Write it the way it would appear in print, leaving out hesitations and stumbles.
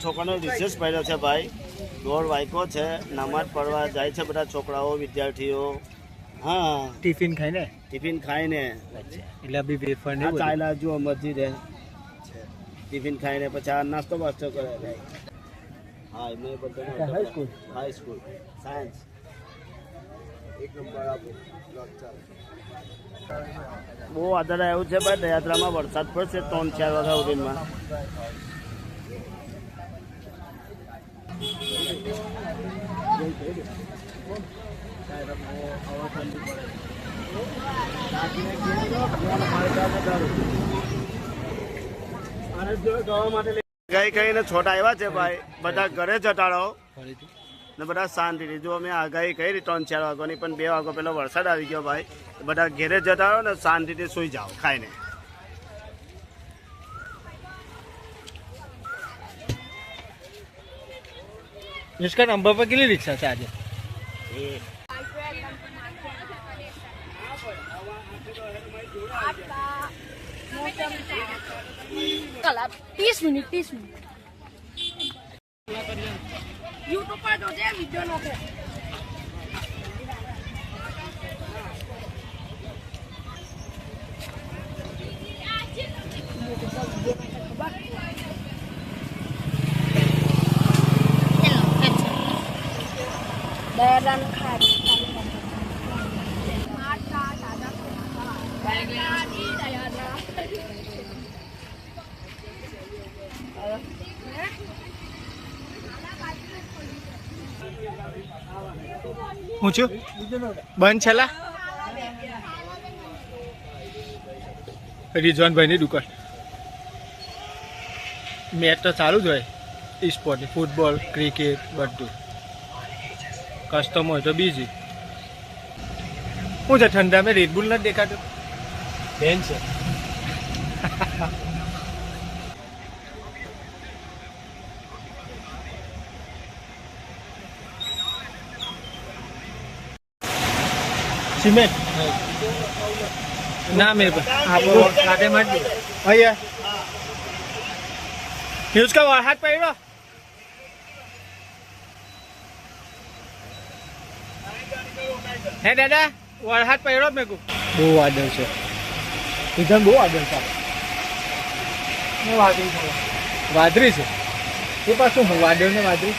છોકરાનો રિસેસ પડ્યો છે ભાઈ, દોડ વાયકો છે, નમાજ પડવા જાય છે બધા છોકરાઓ વિદ્યાર્થીઓ. હા ટિફિન ખાઈને એટલે બી વેફર ને ચાલ્યા જુઓ મસ્જિદ ટિફિન ખાઈને પછી આ નાસ્તો બાસ્તો કરે ભાઈ. હા એમને બધા હાઈ સ્કૂલ સાયન્સ એક નંબર આપો. બહુ વાદળ આવ્યું છે ભાઈ, દયાત્રામાં વરસાદ પડશે 3-4 વાગ્યા સુધીમાં. ગઈ કઈને છોટા આવ્યા છે ભાઈ, બધા ઘરે જટાડો ને બધા શાંતિથી. જો અમે આગાહી કરી 3-4 વાગ્યાની, પણ 2 વાગ્યા પહેલા વરસાદ આવી ગયો ભાઈ. બધા ઘેરે જટાડો ને શાંતિથી સુઈ જાઓ ખાઈને. इसका नंबर पर કેટલી રિક્ષા છે આજે? कला 30 मिनट यूट्यूब पर जो है वीडियो नो है Daerah Khadi ઊંચું બંધ છેલ્લા રિઝવાનભાઈની દુકાન. મેચ તો ચાલુ જ હોય, સ્પોર્ટની ફૂટબોલ ક્રિકેટ બધું. કસ્ટમ હોય તો બીજી શું છે ઠંડામાં રેડબુલ નથી દેખાતું? બેન છે. સિમેન્ટ ના મેરે આપો કાઢે માર દે અહીંયા ન્યૂઝ का हाथ पकड़ो. હે દાદા વરસાદ પડ્યો મેં કહું. બહુ વાદળ છે ઇધર, બહુ વાદળ છે. વાદળી છે એ પાછું હું વાદળ ને વાદળી